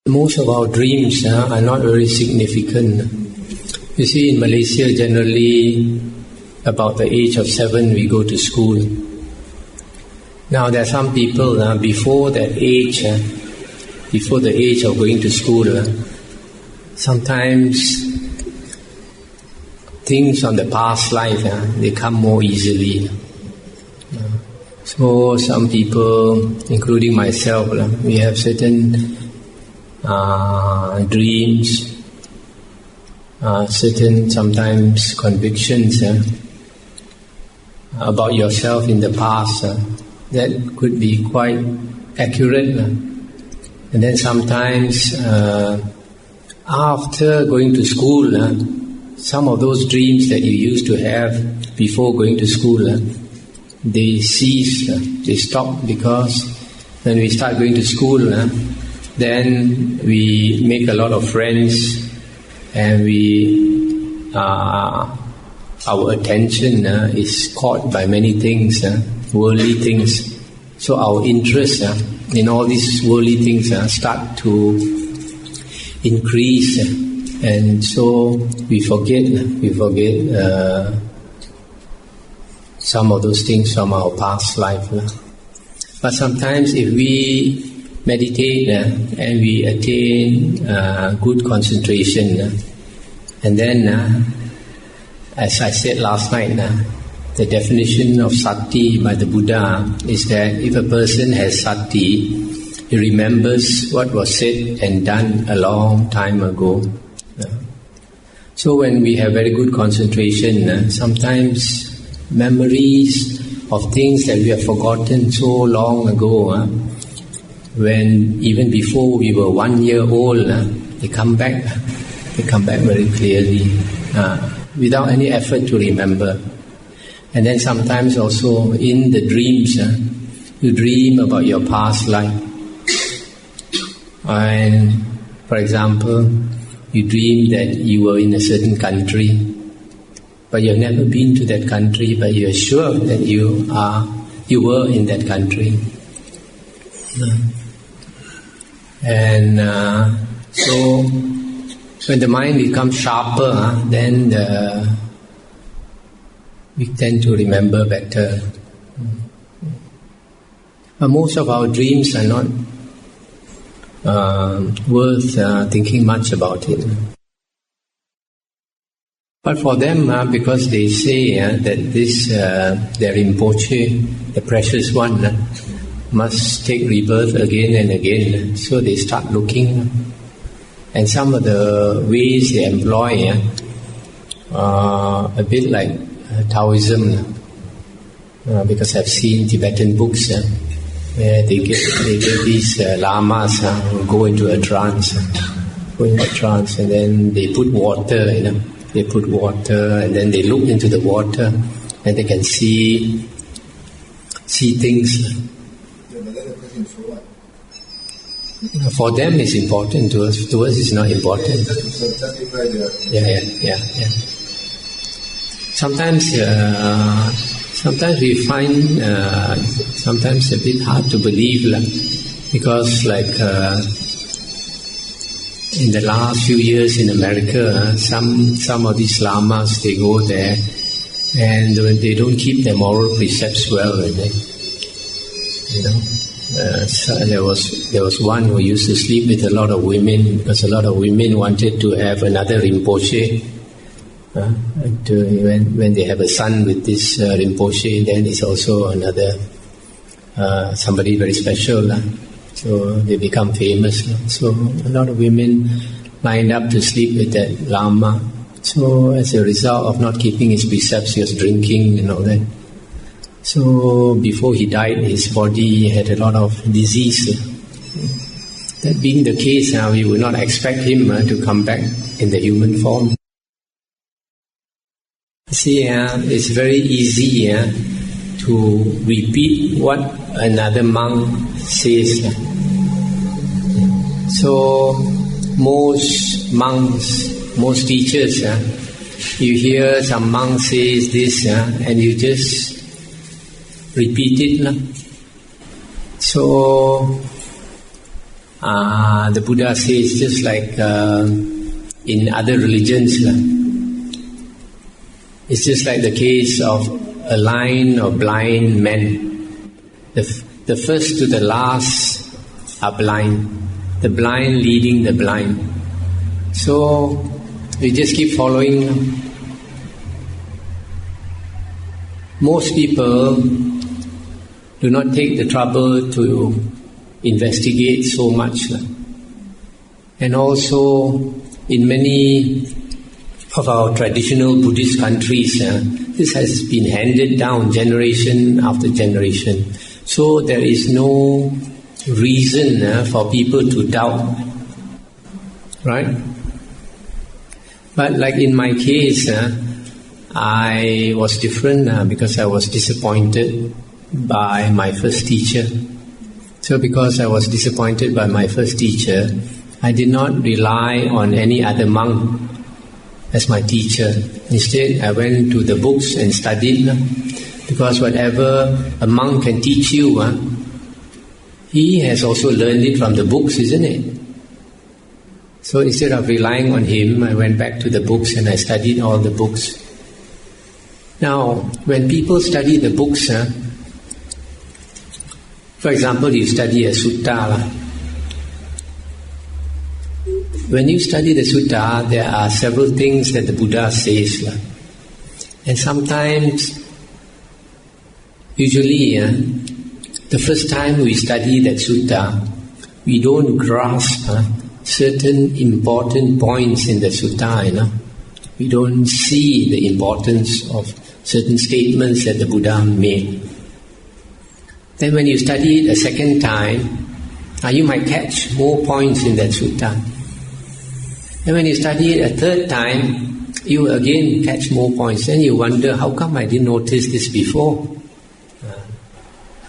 Most of our dreams are not very significant. You see, in Malaysia, generally, about the age of 7, we go to school. Now, there are some people before that age, before the age of going to school, sometimes things on the past life, they come more easily. So, some people, including myself, we have certain dreams, certain sometimes convictions about yourself in the past that could be quite accurate. And then sometimes after going to school, some of those dreams that you used to have before going to school, they cease, they stop, because when we start going to school, then we make a lot of friends, and our attention is caught by many things, worldly things. So our interest in all these worldly things start to increase, and so we forget some of those things from our past life. But sometimes if we meditate and we attain good concentration, and then as I said last night, the definition of sati by the Buddha is that if a person has sati, he remembers what was said and done a long time ago. So when we have very good concentration, sometimes memories of things that we have forgotten so long ago, when even before we were 1 year old, they come back very clearly, without any effort to remember. And then sometimes also in the dreams, you dream about your past life. And for example, you dream that you were in a certain country, but you've never been to that country, but you're sure that you were in that country. And so when the mind becomes sharper, then we tend to remember better. But most of our dreams are not worth thinking much about it. But for them, because they say that this, their Rinpoche, the precious one, must take rebirth again and again, so they start looking. And some of the ways they employ are a bit like Taoism, because I've seen Tibetan books where they get these lamas who go into a trance, and then they put water, and then they look into the water, and they can see things. For them it's important, to us it's not important. Yeah. Sometimes we find sometimes a bit hard to believe, because in the last few years in America, some of these lamas, they go there and they don't keep their moral precepts well, So there was one who used to sleep with a lot of women, because a lot of women wanted to have another Rinpoche. When they have a son with this Rinpoche, then it's also another somebody very special. So they become famous. So a lot of women lined up to sleep with that Lama. So as a result of not keeping his precepts, he was drinking and all that. So before he died, his body had a lot of disease. That being the case, we would not expect him to come back in the human form. See, it's very easy to repeat what another monk says. So most monks, most teachers, you hear some monk says this, and you just repeat it. So the Buddha says, just like in other religions, it's just like the case of a line of blind men. The first to the last are blind. The blind leading the blind. So we just keep following. Most people do not take the trouble to investigate so much. And also in many of our traditional Buddhist countries, this has been handed down generation after generation. So there is no reason for people to doubt. Right? But like in my case, I was different because I was disappointed by my first teacher. So because I was disappointed by my first teacher, I did not rely on any other monk as my teacher. Instead, I went to the books and studied. Because whatever a monk can teach you, he has also learned it from the books, isn't it? So instead of relying on him, I went back to the books and I studied all the books. Now, when people study the books, for example, you study a sutta. When you study the sutta, there are several things that the Buddha says. And sometimes, usually, the first time we study that sutta, we don't grasp certain important points in the sutta. We don't see the importance of certain statements that the Buddha made. Then when you study it a second time, you might catch more points in that sutta. And when you study it a third time, you again catch more points. Then you wonder, how come I didn't notice this before?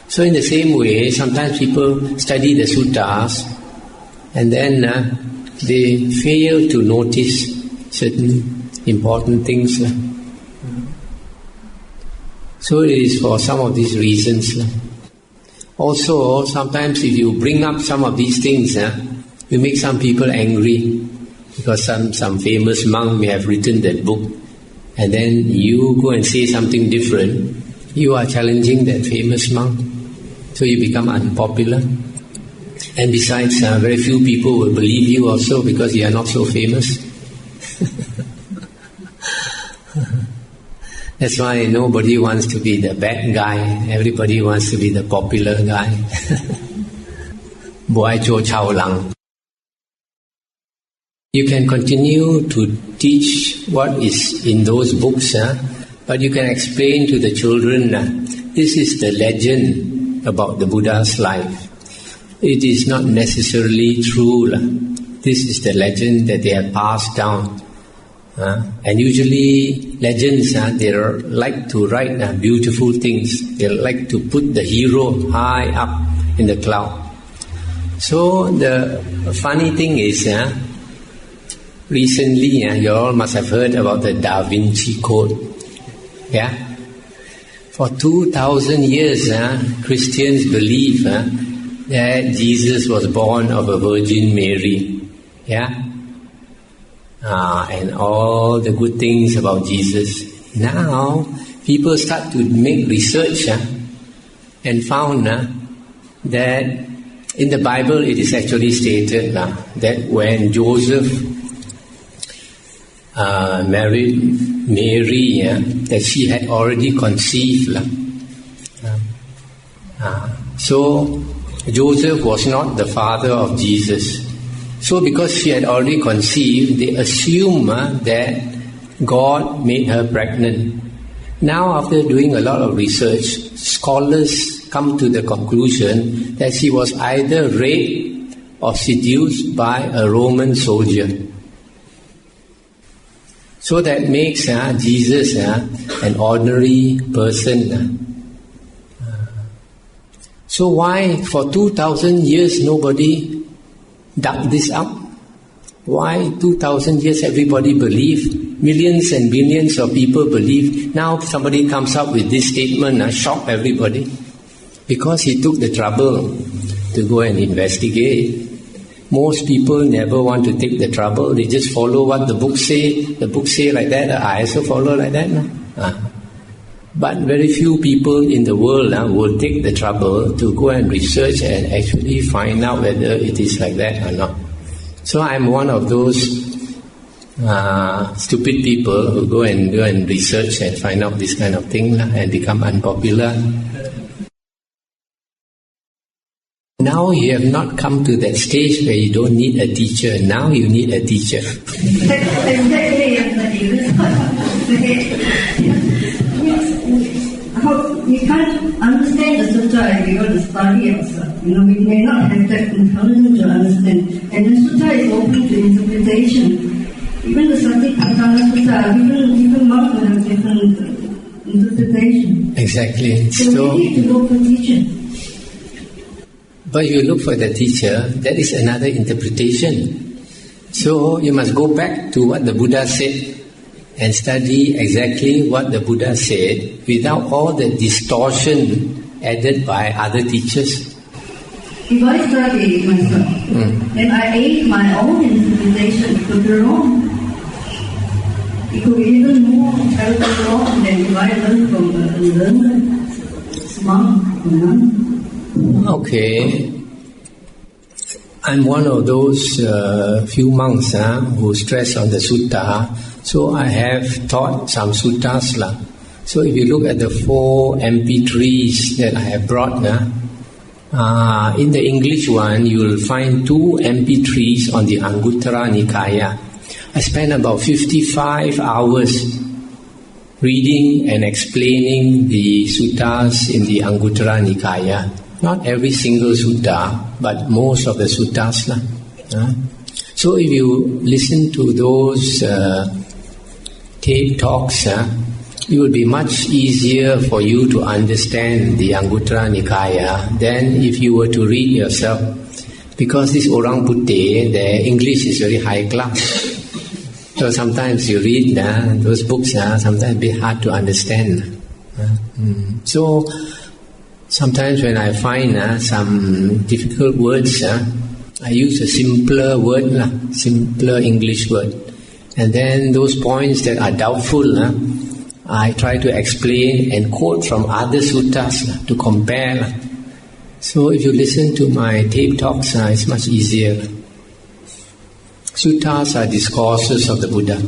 So in the same way, sometimes people study the suttas and then they fail to notice certain important things. So it is for some of these reasons. Also, sometimes if you bring up some of these things, you make some people angry because some famous monk may have written that book, and then you go and say something different. You are challenging that famous monk, so you become unpopular. And besides, very few people will believe you also because you are not so famous. That's why nobody wants to be the bad guy. Everybody wants to be the popular guy. Boy Cho Chao Lang. You can continue to teach what is in those books, but you can explain to the children, this is the legend about the Buddha's life. It is not necessarily true. This is the legend that they have passed down. And usually legends, they like to write beautiful things. They like to put the hero high up in the cloud. So the funny thing is, recently you all must have heard about the Da Vinci Code. Yeah? For 2,000 years, Christians believe that Jesus was born of a Virgin Mary. Yeah? And all the good things about Jesus. Now, people start to make research and found that in the Bible it is actually stated that when Joseph married Mary, that she had already conceived. So, Joseph was not the father of Jesus. So because she had already conceived, they assume that God made her pregnant. Now after doing a lot of research, scholars come to the conclusion that she was either raped or seduced by a Roman soldier. So that makes Jesus an ordinary person. So why for 2,000 years nobody dug this up? Why 2,000 years everybody believed? Millions and billions of people believe. Now somebody comes up with this statement, shock everybody. Because he took the trouble to go and investigate. Most people never want to take the trouble. They just follow what the book say. The book say like that, I also follow like that. No? But very few people in the world will take the trouble to go and research and actually find out whether it is like that or not. So I'm one of those stupid people who go and research and find out this kind of thing and become unpopular. Now you have not come to that stage where you don't need a teacher. Now you need a teacher. We can't understand the sutta if we want to study ourselves. We may not have that intelligence to understand. And the sutta is open to interpretation. Even the Satipatthana Sutta, even monks will have different interpretation. Exactly. So we need to look for teacher. But you look for the teacher, that is another interpretation. So you must go back to what the Buddha said and study exactly what the Buddha said without all the distortion added by other teachers. If I study myself, then I aid my own interpretation, it could be wrong. It could be even more terribly wrong than if I learn from a learned monk. Okay. I'm one of those few monks who stress on the sutta. So I have taught some suttas. So if you look at the 4 MP3s that I have brought, in the English one, you will find 2 MP3s on the Anguttara Nikaya. I spent about 55 hours reading and explaining the suttas in the Anguttara Nikaya. Not every single sutta, but most of the suttas. So if you listen to those tape talks, it will be much easier for you to understand the Anguttara Nikaya than if you were to read yourself. Because this Orang Putih, their English is very high class. So sometimes you read those books, sometimes a bit hard to understand. So sometimes when I find some difficult words, I use a simpler word, simpler English word. And then those points that are doubtful, I try to explain and quote from other suttas to compare. So if you listen to my tape talks, it's much easier. Suttas are discourses of the Buddha.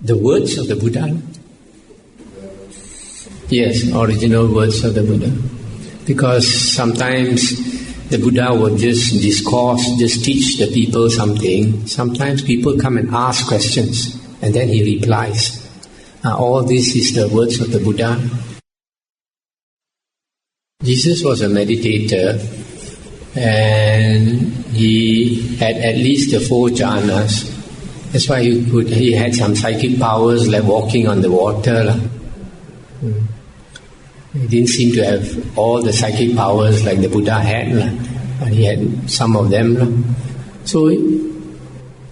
The words of the Buddha. Yes, original words of the Buddha. Because sometimes the Buddha would just discourse, just teach the people something. Sometimes people come and ask questions and then he replies. All this is the words of the Buddha. Jesus was a meditator and he had at least the 4 jhanas. That's why he had some psychic powers like walking on the water. He didn't seem to have all the psychic powers like the Buddha had, but he had some of them. So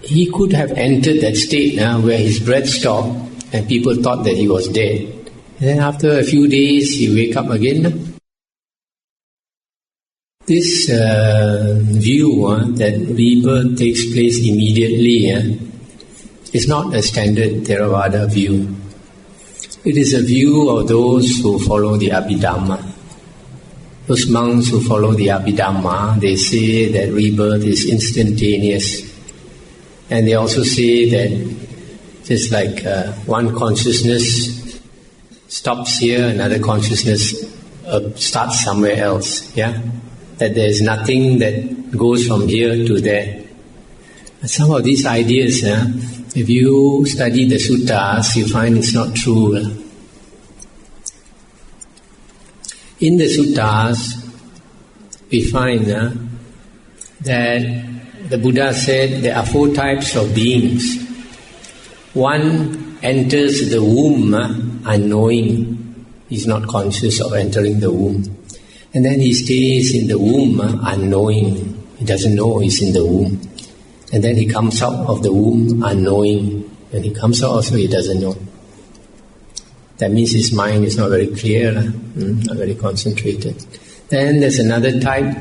he could have entered that state where his breath stopped and people thought that he was dead. And then after a few days, he wake up again. This view that rebirth takes place immediately is not a standard Theravada view. It is a view of those who follow the Abhidhamma. Those monks who follow the Abhidhamma, they say that rebirth is instantaneous. And they also say that just like one consciousness stops here, another consciousness starts somewhere else. That there is nothing that goes from here to there. Some of these ideas, if you study the suttas, you find it's not true. In the suttas, we find that the Buddha said there are 4 types of beings. One enters the womb unknowing. He's not conscious of entering the womb. And then he stays in the womb unknowing. He doesn't know he's in the womb. And then he comes out of the womb unknowing. When he comes out also he doesn't know. That means his mind is not very clear, not very concentrated. Then there's another type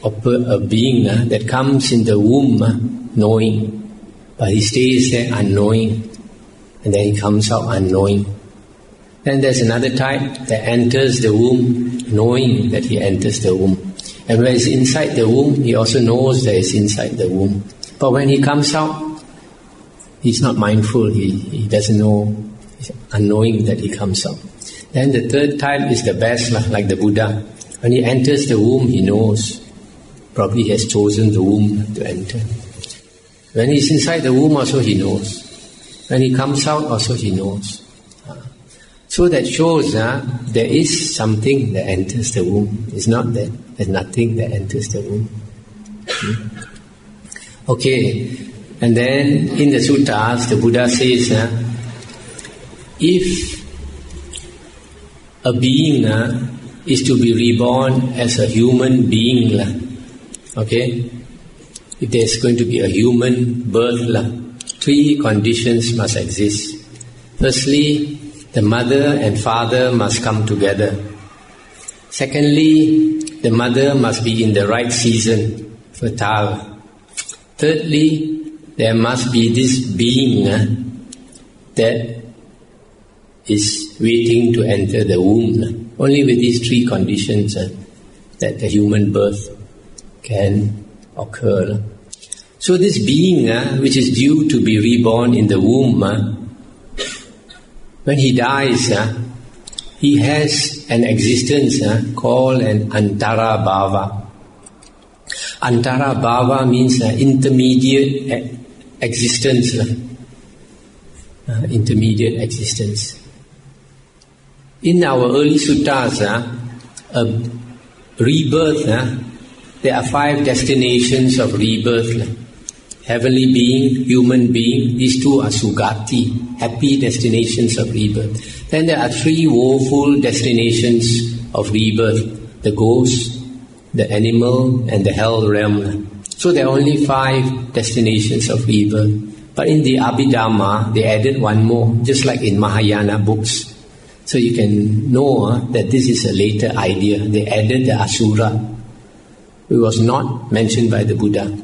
a being that comes in the womb knowing, but he stays there unknowing, and then he comes out unknowing. Then there's another type that enters the womb knowing that he enters the womb. And when he's inside the womb, he also knows that he's inside the womb. But when he comes out, he's not mindful, he doesn't know, he's unknowing that he comes out. Then the third type is the best, like the Buddha. When he enters the womb, he knows. Probably he has chosen the womb to enter. When he's inside the womb also he knows. When he comes out also he knows. So that shows there is something that enters the womb. It's not that there's nothing that enters the womb. Okay, and then in the suttas, the Buddha says, if a being is to be reborn as a human being, okay, if there's going to be a human birth, 3 conditions must exist. Firstly, the mother and father must come together. Secondly, the mother must be in the right season, fertile. Thirdly, there must be this being that is waiting to enter the womb. Only with these 3 conditions that the human birth can occur. So this being which is due to be reborn in the womb, when he dies, he has an existence called an antara bhava. Antara bhava means intermediate existence. Intermediate existence. In our early suttas, a rebirth, there are 5 destinations of rebirth. Heavenly being, human being, these 2 are sugati, happy destinations of rebirth. Then there are 3 woeful destinations of rebirth, the ghost, the animal, and the hell realm. So there are only 5 destinations of rebirth. But in the Abhidhamma, they added 1 more, just like in Mahayana books. So you can know that this is a later idea. They added the Asura. It was not mentioned by the Buddha.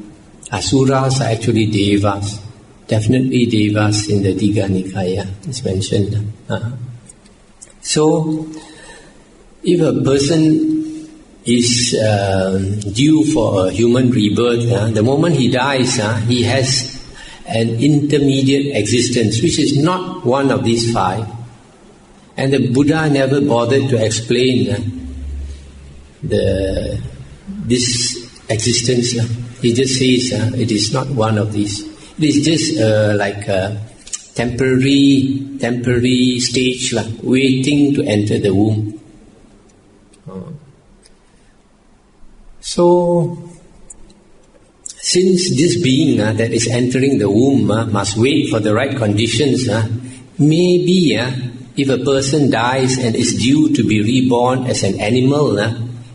Asuras are actually devas. Definitely devas in the Digha Nikaya is mentioned. So, if a person is due for a human rebirth, the moment he dies, he has an intermediate existence, which is not one of these 5. And the Buddha never bothered to explain this existence. He just says it is not one of these. It is just like a temporary stage, like waiting to enter the womb. So, since this being that is entering the womb must wait for the right conditions, maybe if a person dies and is due to be reborn as an animal,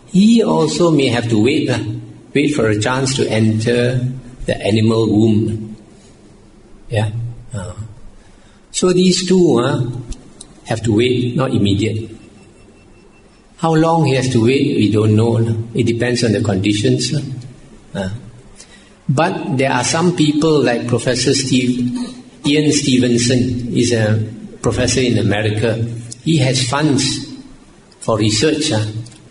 he also may have to wait for a chance to enter the animal womb. So these 2 have to wait, not immediate. How long he has to wait, we don't know. It depends on the conditions. But there are some people like Professor Ian Stevenson, he's a professor in America. He has funds for research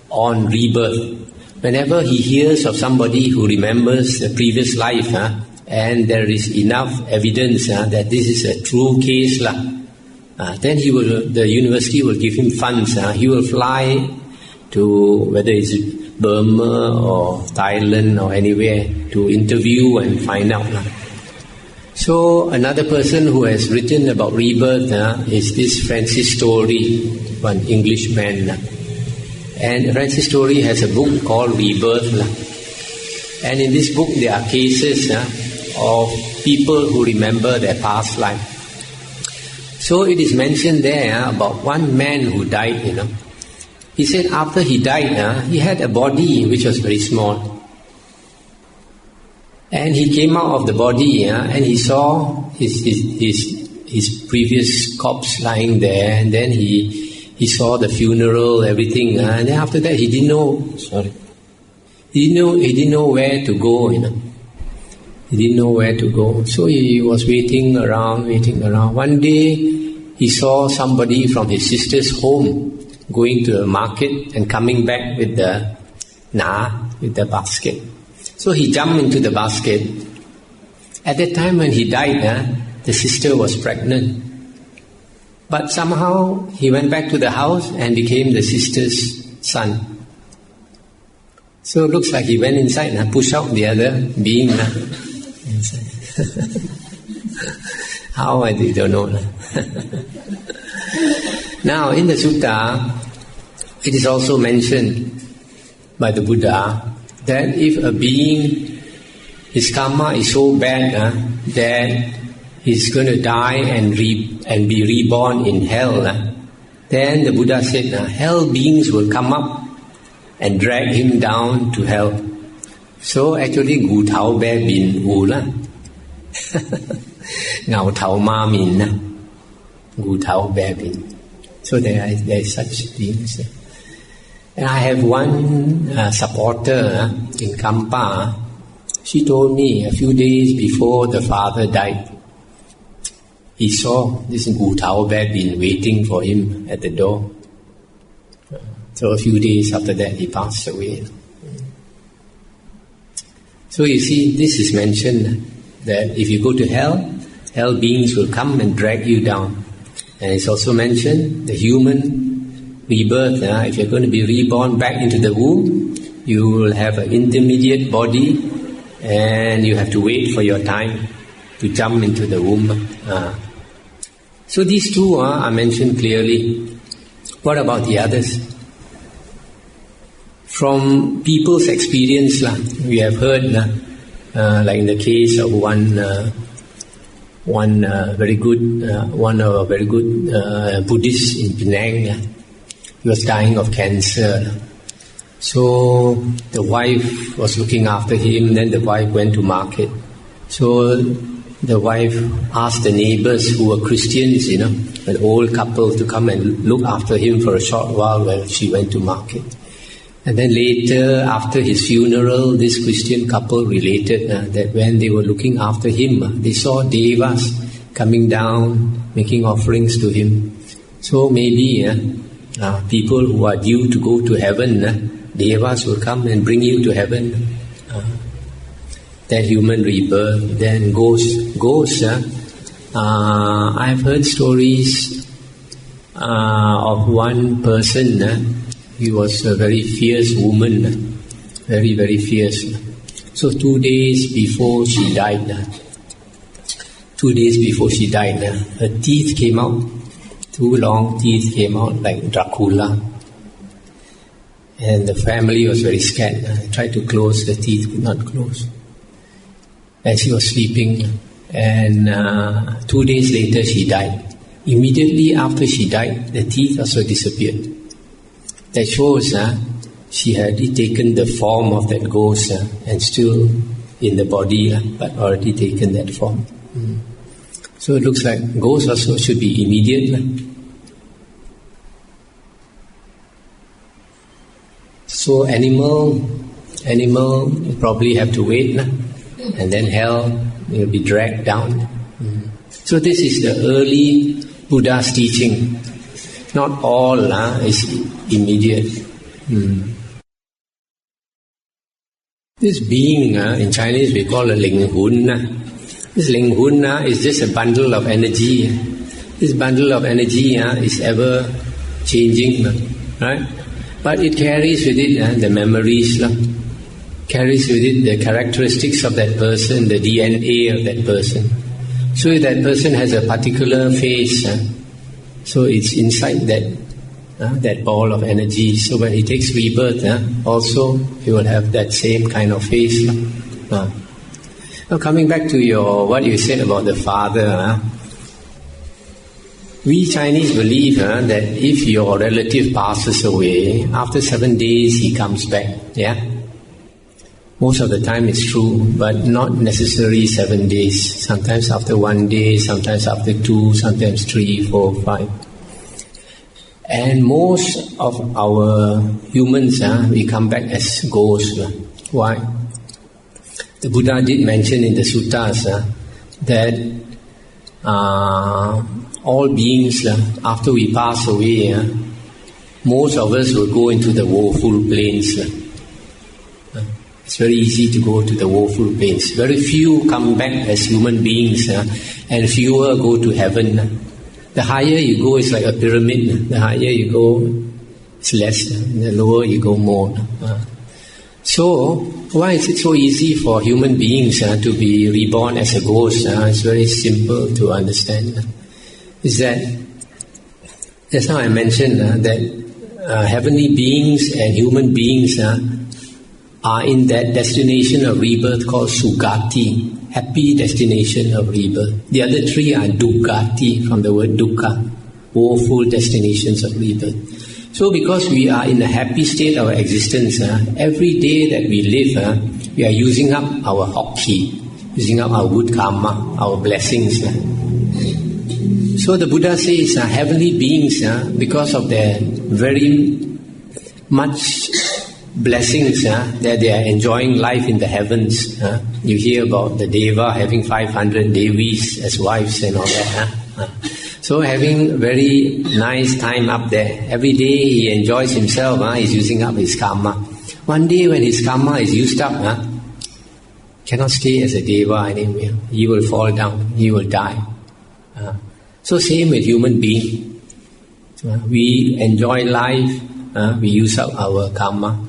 on rebirth. Whenever he hears of somebody who remembers the previous life, and there is enough evidence that this is a true case, then the university will give him funds. He will fly to whether it's Burma or Thailand or anywhere to interview and find out. So another person who has written about rebirth is this Francis Story, one Englishman. And Francis Story has a book called Rebirth. And in this book there are cases of people who remember their past life. So it is mentioned there about one man who died, He said after he died, he had a body which was very small. And he came out of the body and he saw his previous corpse lying there, and then he saw the funeral, everything, and then after that he didn't know. He didn't know where to go, He didn't know where to go. So he was waiting around. One day, he saw somebody from his sister's home going to the market and coming back with the basket. So he jumped into the basket. At that time when he died, the sister was pregnant. But somehow he went back to the house and became the sister's son. So it looks like he went inside and pushed out the other being inside. How I don't know. Now in the sutta, it is also mentioned by the Buddha that if a being, his karma is so bad that he's going to die and be reborn in hell, then the Buddha said, hell beings will come up and drag him down to hell. So actually, gu thao be bin u la, ngao thao ma min na, gu thao be bin. So there is such things. And I have one supporter in Kampa. She told me a few days before the father died, he saw this gu thao be bin waiting for him at the door. So a few days after that, he passed away. So you see, this is mentioned that if you go to hell beings will come and drag you down. And it's also mentioned the human rebirth. If you're going to be reborn back into the womb, you will have an intermediate body, and you have to wait for your time to jump into the womb. So these two are mentioned clearly. What about the others? From people's experience, we have heard, like in the case of one very good Buddhist in Penang. He was dying of cancer. So the wife was looking after him. Then the wife went to market. So the wife asked the neighbors who were Christians, an old couple, to come and look after him for a short while while she went to market. And then later, after his funeral, this Christian couple related that when they were looking after him, they saw devas coming down, making offerings to him. So maybe people who are due to go to heaven, devas will come and bring you to heaven. That human rebirth, then ghosts. I've heard stories of one person. He was a very fierce woman, very, very fierce. So 2 days before she died, her teeth came out. 2 long teeth came out like Dracula. And the family was very scared. Tried to close the teeth, could not close. And she was sleeping. And 2 days later she died. Immediately after she died, the teeth also disappeared. That shows she had taken the form of that ghost and still in the body, but already taken that form. So it looks like ghosts also should be immediate. So animal probably have to wait, and then hell will be dragged down. So this is the early Buddha's teaching. Not all is immediate. This being, in Chinese we call it Ling Hun. This Ling Hun is just a bundle of energy. This bundle of energy is ever changing, right? But it carries with it the memories, carries with it the characteristics of that person, the DNA of that person. So if that person has a particular face, so it's inside that ball of energy. So when he takes rebirth, also he will have that same kind of face. Now coming back to what you said about the father, we Chinese believe that if your relative passes away, after 7 days he comes back. Most of the time it's true, but not necessarily 7 days. Sometimes after 1 day, sometimes after 2, sometimes 3, 4, 5. And most of our humans, we come back as ghosts. Why? The Buddha did mention in the suttas that all beings, after we pass away, most of us will go into the woeful plains. It's very easy to go to the woeful plains. Very few come back as human beings, and fewer go to heaven. The higher you go, it's like a pyramid. The higher you go, it's less. The lower you go, more. So, why is it so easy for human beings to be reborn as a ghost? It's very simple to understand. That's how I mentioned that heavenly beings and human beings are in that destination of rebirth called Sugati, happy destination of rebirth. The other three are Dukkati, from the word Dukkha, woeful destinations of rebirth. So because we are in a happy state of existence, every day that we live, we are using up our hoki, using up our good karma, our blessings. So the Buddha says heavenly beings, because of their very much blessings that they are enjoying life in the heavens. You hear about the Deva having 500 Devis as wives and all that. So having very nice time up there. Every day he enjoys himself, he's using up his karma. One day when his karma is used up, cannot stay as a Deva anymore. He will fall down, he will die. So same with human being. We enjoy life, we use up our karma.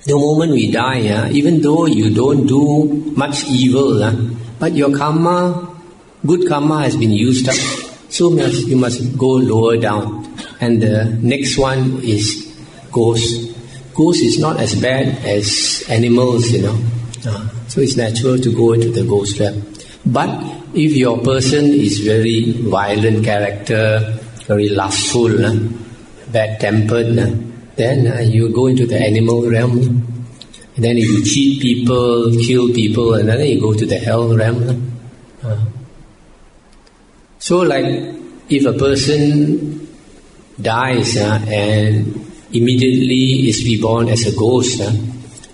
The moment we die, even though you don't do much evil, but your karma, good karma has been used up. So you must go lower down. And the next one is ghost. Ghost is not as bad as animals, So it's natural to go into the ghost realm. But if your person is very violent character, very lustful, bad-tempered, then you go into the animal realm. And then if you cheat people, kill people, and then you go to the hell realm. So like if a person dies and immediately is reborn as a ghost,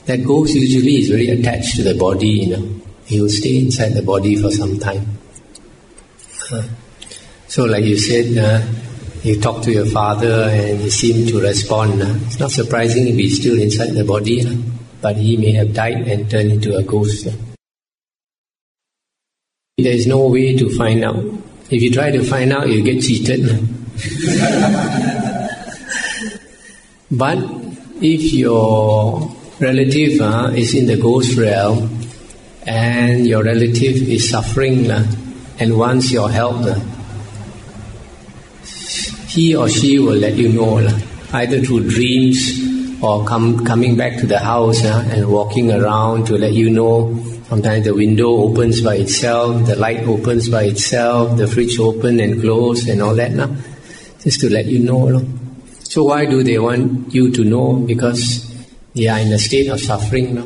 that ghost usually is very attached to the body, He will stay inside the body for some time. So like you said, you talk to your father and he seemed to respond. It's not surprising if he's still inside the body, but he may have died and turned into a ghost. There is no way to find out. If you try to find out, you get cheated. But if your relative is in the ghost realm and your relative is suffering and wants your help, he or she will let you know, either through dreams or coming back to the house and walking around to let you know. Sometimes the window opens by itself, the light opens by itself, the fridge open and close and all that, just to let you know. So why do they want you to know? Because they are in a state of suffering.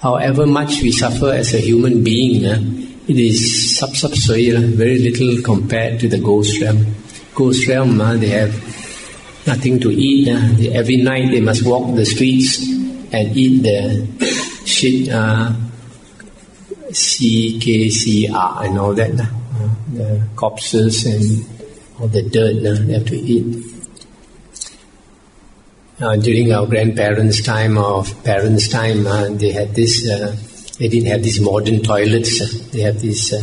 However much we suffer as a human being, it is very little compared to the ghost realm. Ghost realm, they have nothing to eat. Every night they must walk the streets and eat the shit, CKCR and all that, the corpses and all the dirt they have to eat. During our grandparents' time or parents' time, they had this. They didn't have these modern toilets. They have these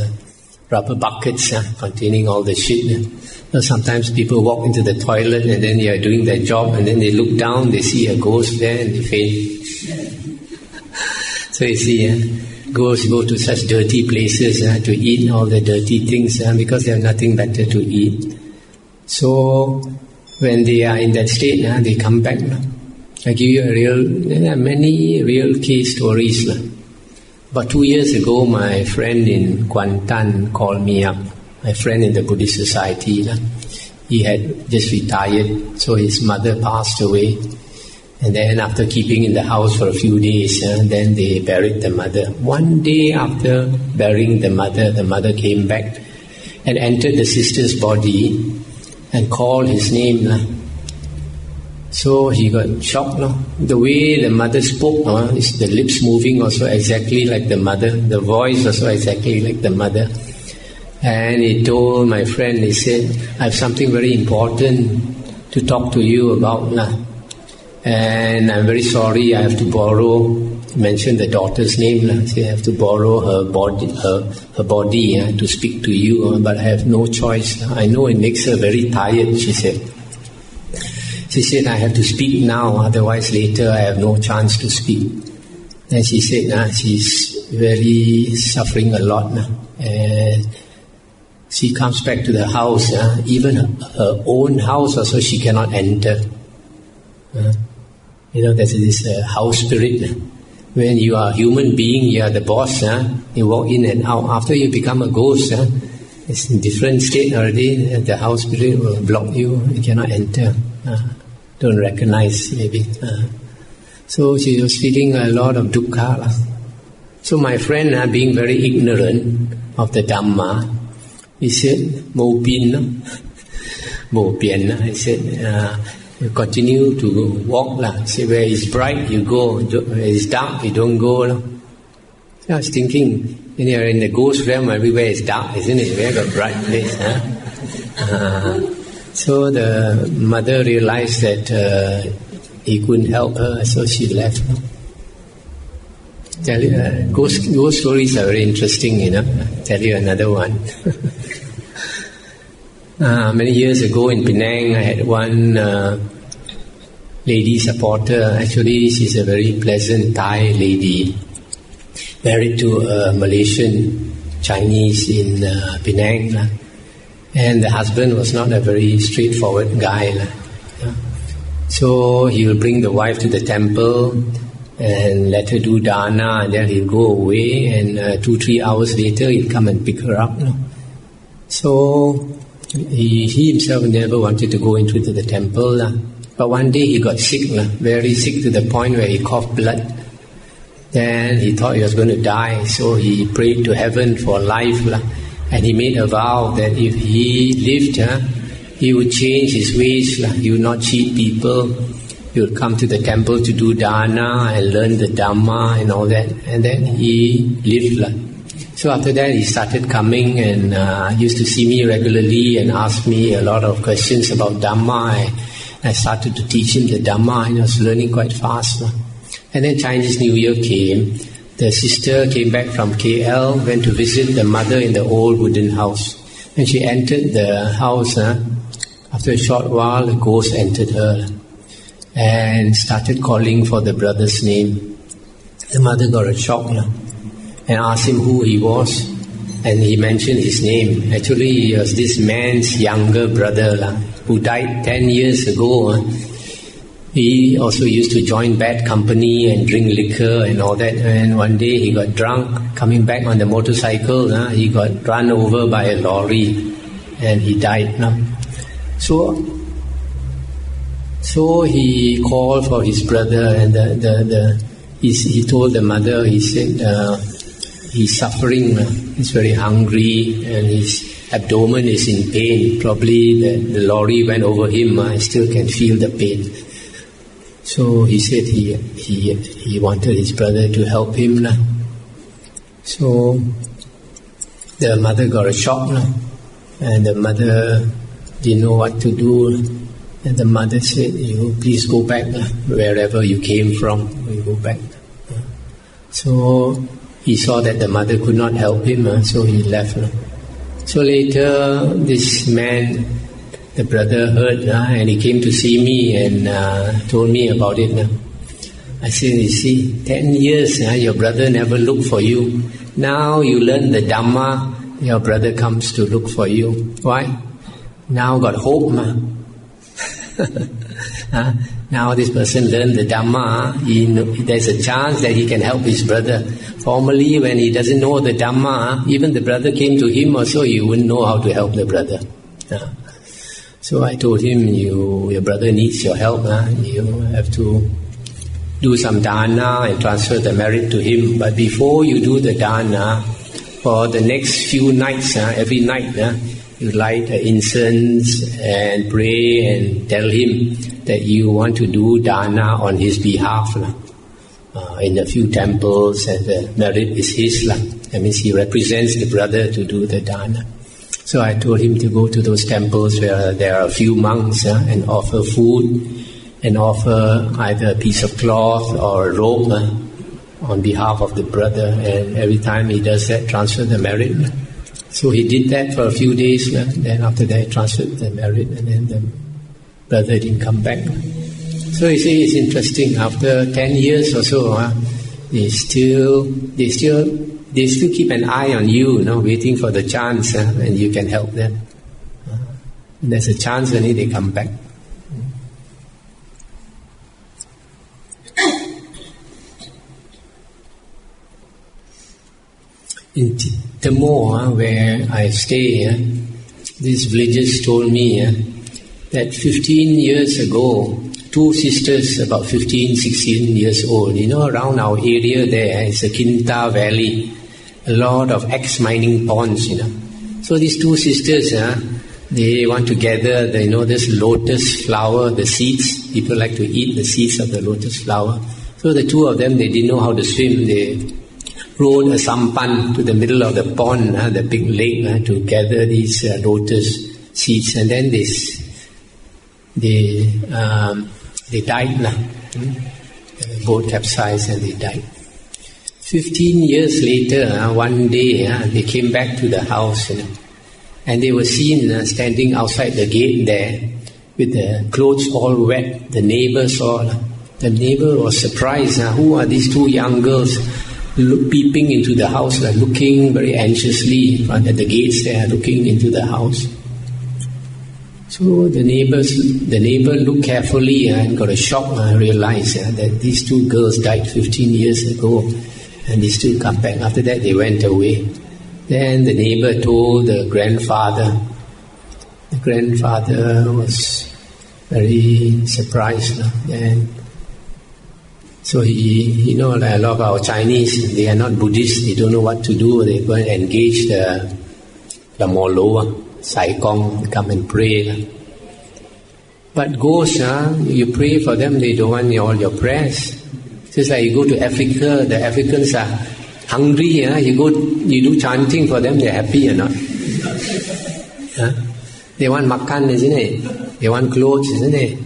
rubber buckets containing all the shit. So sometimes people walk into the toilet and then they are doing their job and then they look down, they see a ghost there and they faint. So you see, ghosts go to such dirty places to eat all the dirty things because they have nothing better to eat. So when they are in that state, they come back. I give you there are many real case stories. About 2 years ago, my friend in Kuantan called me up. My friend in the Buddhist Society. He had just retired, so his mother passed away. And then after keeping in the house for a few days, then they buried the mother. One day after burying the mother came back and entered the sister's body and called his name. So he got shocked. No? The way the mother spoke, is the lips moving also exactly like the mother, the voice also exactly like the mother. And he told my friend, he said, I have something very important to talk to you about. And I'm very sorry, I have to borrow, mention the daughter's name. So I have to borrow her body to speak to you, but I have no choice. I know it makes her very tired, she said. She said, I have to speak now, otherwise later I have no chance to speak. And she said, she's very suffering a lot. And she comes back to the house, even her own house also she cannot enter. There's this house spirit. When you are a human being, you are the boss, you walk in and out. After you become a ghost, it's in different state already. The house spirit will block you, you cannot enter. Don't recognize maybe. So she was feeling a lot of dukkha. So my friend, being very ignorant of the Dhamma, he said, Mo Pin, Mo Pian. I said, you continue to walk. Say, where it's bright, you go. Where it's dark, you don't go. I was thinking, when you're in the ghost realm, everywhere is dark, isn't it? Where the bright place? So the mother realized that he couldn't help her, so she left. Tell you, ghost stories are very interesting, Tell you another one. Many years ago in Penang, I had one lady supporter. Actually, she's a very pleasant Thai lady, married to a Malaysian Chinese in Penang. And the husband was not a very straightforward guy. So he will bring the wife to the temple and let her do dana, and then he'll go away, and 2-3 hours later he'll come and pick her up. So he himself never wanted to go into the temple. But one day he got sick, very sick to the point where he coughed blood. Then he thought he was going to die, so he prayed to heaven for life. And he made a vow that if he lived, he would change his ways. He would not cheat people. He would come to the temple to do dana and learn the Dhamma and all that. And then he lived. So after that, he started coming and used to see me regularly and ask me a lot of questions about Dhamma. I started to teach him the Dhamma, and I was learning quite fast. And then Chinese New Year came. The sister came back from KL, went to visit the mother in the old wooden house. When she entered the house, after a short while, the ghost entered her and started calling for the brother's name. The mother got a shock and asked him who he was. And he mentioned his name. Actually, he was this man's younger brother who died 10 years ago. He also used to join bad company and drink liquor and all that. And one day he got drunk, coming back on the motorcycle. He got run over by a lorry and he died. So he called for his brother, and he told the mother, he said, he's suffering, he's very hungry, and his abdomen is in pain. Probably the lorry went over him, I still can feel the pain. So he said he wanted his brother to help him. So the mother got a shock, and the mother didn't know what to do. And the mother said, you please go back wherever you came from, you go back. So he saw that the mother could not help him, so he left. So later, this man, the brother heard, and he came to see me and told me about it. I said, you see, 10 years, your brother never looked for you. Now you learn the Dhamma, your brother comes to look for you. Why? Now got hope. Now this person learned the Dhamma, there's a chance that he can help his brother. Formerly, when he doesn't know the Dhamma, even the brother came to him also, he wouldn't know how to help the brother. So I told him, your brother needs your help. You have to do some dana and transfer the merit to him. But before you do the dana, for the next few nights, every night, you light incense and pray and tell him that you want to do dana on his behalf in a few temples, and the merit is his. That means he represents the brother to do the dana. So I told him to go to those temples where there are a few monks and offer food and offer either a piece of cloth or a robe on behalf of the brother, and every time he does that, transfer the merit. So he did that for a few days, then after that he transferred the merit, and then the brother didn't come back. So you see, it's interesting, after 10 years or so, they still keep an eye on you, waiting for the chance, and you can help them. When there's a chance, only they come back. In Timor, where I stay, these villagers told me that 15 years ago, two sisters about 15, 16 years old, around our area there is a Kinta Valley, a lot of ex-mining ponds, So these two sisters, they want to gather, this lotus flower, the seeds. People like to eat the seeds of the lotus flower. So the two of them, they didn't know how to swim. They rowed a sampan to the middle of the pond, the big lake, to gather these lotus seeds, and then they died. The boat capsized and they died. 15 years later, one day, they came back to the house, and they were seen standing outside the gate there with the clothes all wet. The neighbors saw. The neighbor was surprised. Who are these two young girls peeping into the house, looking very anxiously in front of the gates there, looking into the house? So the neighbor looked carefully and got a shock, realized that these two girls died 15 years ago, and they still come back. After that, they went away. Then the neighbor told the grandfather. The grandfather was very surprised. And so he, like a lot of our Chinese, they are not Buddhists, they don't know what to do. They go and engage the Molo, Sai Kong, come and pray. But ghosts, you pray for them, they don't want all your prayers. Just like you go to Africa, the Africans are hungry, you do chanting for them, they're happy or not? They want makan, isn't it? They want clothes, isn't it?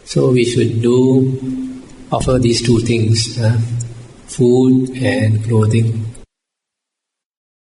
So we should offer these two things, food and clothing.